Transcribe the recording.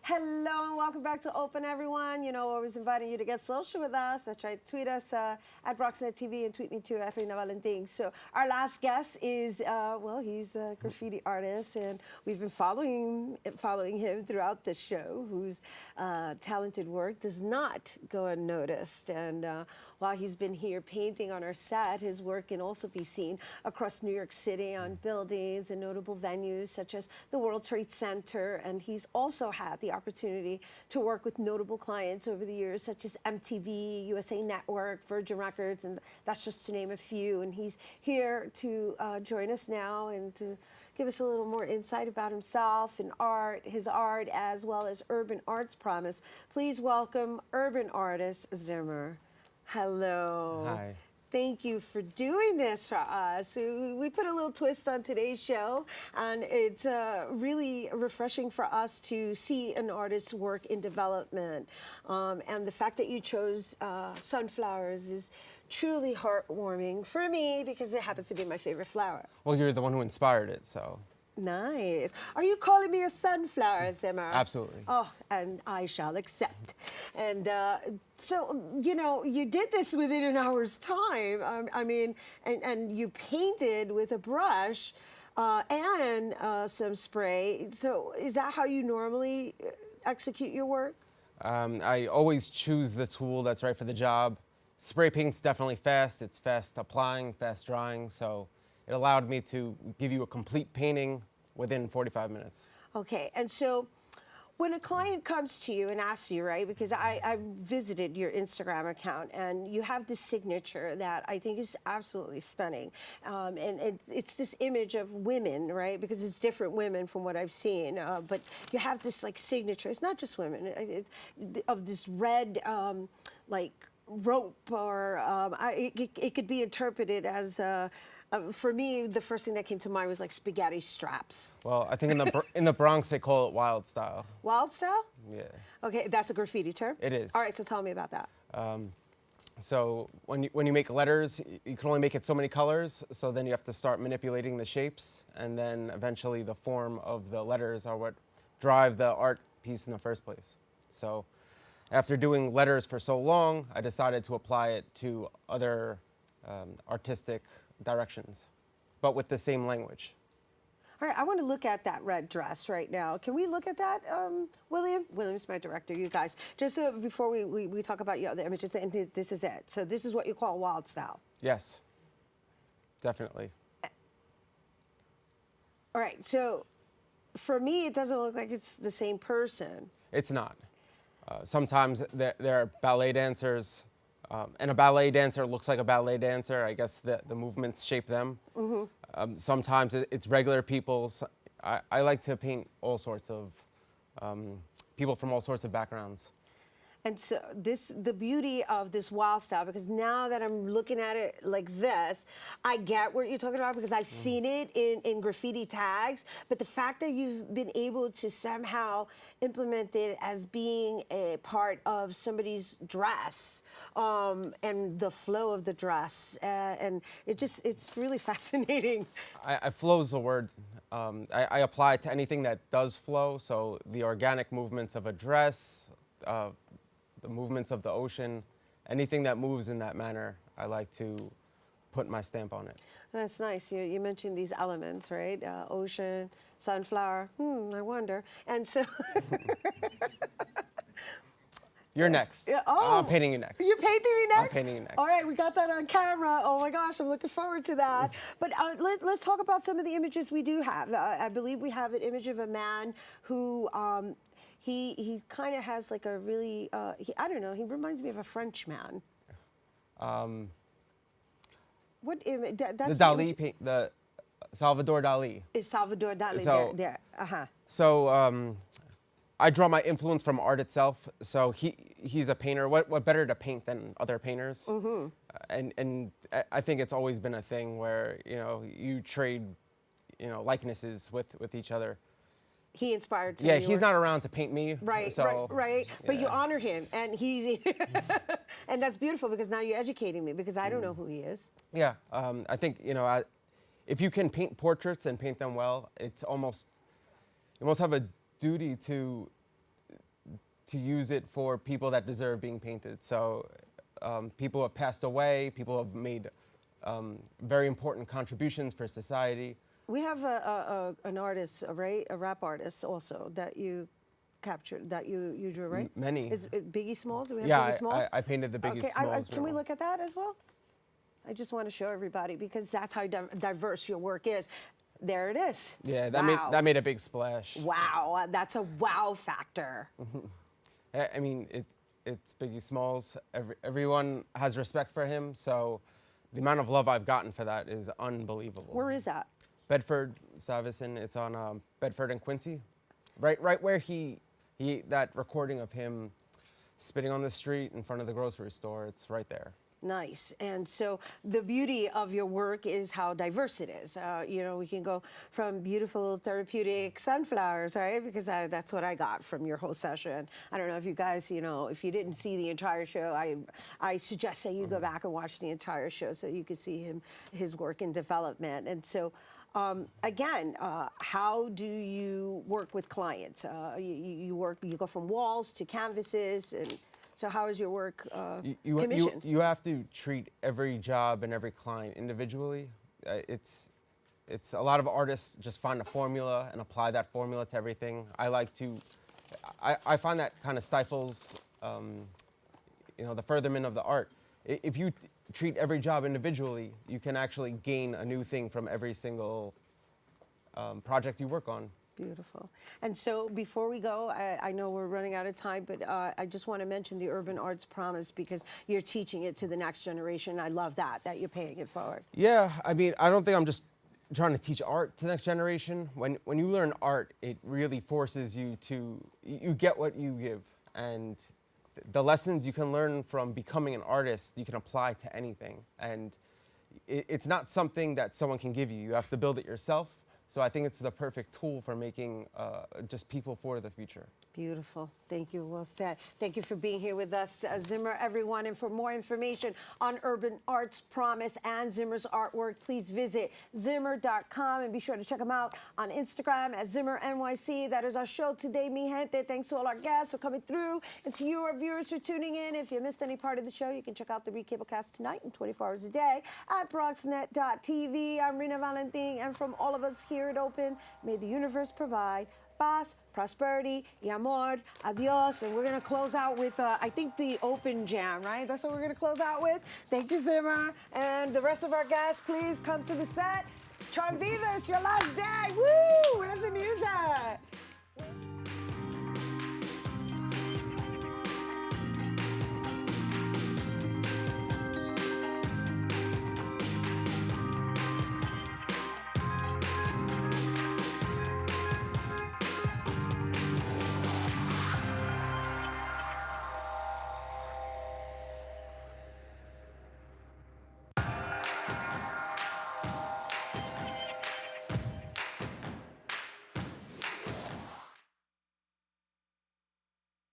Hello and welcome back to Open, everyone. You know, always inviting you to get social with us. That's right. Tweet us at Bronxnet TV and tweet me too at Rhina Valentin. So our last guest is, he's a graffiti artist, and we've been following him throughout the show, whose talented work does not go unnoticed. And while he's been here painting on our set, his work can also be seen across New York City on buildings and notable venues such as the World Trade Center. And he's also had the opportunity to work with notable clients over the years, such as MTV, USA Network, Virgin Records, and that's just to name a few. And he's here to join us now and to give us a little more insight about himself and art, his art, as well as urban arts promise. Please welcome urban artist Zimer. Hello. Hi. Thank you for doing this for us. We put a little twist on today's show, and it's really refreshing for us to see an artist's work in development. And the fact that you chose sunflowers is truly heartwarming for me because it happens to be my favorite flower. Well, you're the one who inspired it, so. Nice. Are you calling me a sunflower, Zimer? Absolutely. Oh, and I shall accept. And so, you know, you did this within an hour's time. I mean, and you painted with a brush and some spray. So is that how you normally execute your work? I always choose the tool that's right for the job. Spray paint's definitely fast. It's fast applying, fast drying, so it allowed me to give you a complete painting within 45 minutes. Okay, and so when a client comes to you and asks you, right, because I visited your Instagram account and you have this signature that I think is absolutely stunning. And it's this image of women, right, because it's different women from what I've seen. But you have this like signature, it's not just women, of this red, like rope, or it could be interpreted as for me, the first thing that came to mind was like spaghetti straps. Well, I think in the Bronx they call it wild style. Wild style? Yeah. Okay, that's a graffiti term? It is. All right, so tell me about that. So when you make letters, you can only make it so many colors, so then you have to start manipulating the shapes, and then eventually the form of the letters are what drive the art piece in the first place. So after doing letters for so long, I decided to apply it to other artistic directions, but with the same language. All right, I want to look at that red dress right now. Can we look at that, William? William's my director, you guys. Just before we talk about your other images, and this is it. So this is what you call wild style. Yes, definitely. All right, so for me, it doesn't look like it's the same person. It's not. Sometimes there are ballet dancers, and a ballet dancer looks like a ballet dancer. I guess the movements shape them. Mm-hmm. Sometimes it's regular people. I like to paint all sorts of people from all sorts of backgrounds. And so the beauty of this wild style, because now that I'm looking at it like this, I get what you're talking about because I've seen it in graffiti tags. But the fact that you've been able to somehow implement it as being a part of somebody's dress and the flow of the dress, and it's really fascinating. I flow's the word. I apply it to anything that does flow. So the organic movements of a dress, the movements of the ocean, anything that moves in that manner, I like to put my stamp on it. That's nice. You mentioned these elements, right? Ocean, sunflower. I wonder. And so... You're next. Oh, I'm painting you next. You're painting me next? I'm painting you next. All right, we got that on camera. Oh my gosh, I'm looking forward to that. But let's talk about some of the images we do have. I believe we have an image of a man who... He kind of has like a really, I don't know, he reminds me of a Frenchman. What image? That's the Dali, the Salvador Dali. Is Salvador Dali So, there? Uh-huh. So I draw my influence from art itself. So he's a painter. What better to paint than other painters? Mm-hmm. And I think it's always been a thing where, you know, you trade, you know, likenesses with each other. He inspired to Yeah, he's not around to paint me. Right, so, right. Yeah. But you honor him, and he's, and that's beautiful because now you're educating me because I don't know who he is. Yeah, I think, you know, if you can paint portraits and paint them well, it's almost, you almost have a duty to to use it for people that deserve being painted. So people have passed away, people have made very important contributions for society. We have an artist, right? A rap artist also that you captured, that you drew, right? Many. Is it Biggie Smalls? Do we have Yeah, Biggie Smalls? I painted the Biggie Okay, Smalls can we mural. look at that as well? I just want to show everybody because that's how diverse your work is. There it is. Yeah, Wow. that made a big splash. Wow, that's a wow factor. I mean, it's Biggie Smalls. Everyone has respect for him, so the amount of love I've gotten for that is unbelievable. Where is that? Bedford Stuyvesant. It's on Bedford and Quincy, right where that recording of him spitting on the street in front of the grocery store. It's right there. Nice. And so the beauty of your work is how diverse it is. You know, we can go from beautiful therapeutic sunflowers, right? Because that's what I got from your whole session. I don't know if you guys, you know, if you didn't see the entire show, I suggest that you go back and watch the entire show so you can see his work and development. And so, again, how do you work with clients? You go from walls to canvases, and so how is your work commissioned? You have to treat every job and every client individually. It's a lot of artists just find a formula and apply that formula to everything. I find that kind of stifles, you know, the furtherment of the art. If you treat every job individually, you can actually gain a new thing from every single project you work on. Beautiful. And so before we go, I know we're running out of time, but I just want to mention the Urban Arts Promise because you're teaching it to the next generation. I love that you're paying it forward. Yeah, I mean, I don't think I'm just trying to teach art to the next generation. When you learn art, it really forces you to, you get what you give. And the lessons you can learn from becoming an artist, you can apply to anything. And it's not something that someone can give you. You have to build it yourself. So I think it's the perfect tool for making just people for the future. Beautiful. Thank you. Well said. Thank you for being here with us, Zimer, everyone. And for more information on Urban Arts Promise and Zimer's artwork, please visit Zimer.com and be sure to check him out on Instagram at ZimerNYC. That is our show today, mi gente. Thanks to all our guests for coming through and to you, our viewers, for tuning in. If you missed any part of the show, you can check out the Recablecast tonight and 24 hours a day at Bronxnet.tv. I'm Rhina Valentin, and from all of us here at Open, may the universe provide paz, prosperity, y amor, adios. And we're going to close out with, I think, the Open Jam, right? That's what we're going to close out with. Thank you, Zimer. And the rest of our guests, please come to the set. Charm Vivas, your last day. Woo! Where's the music?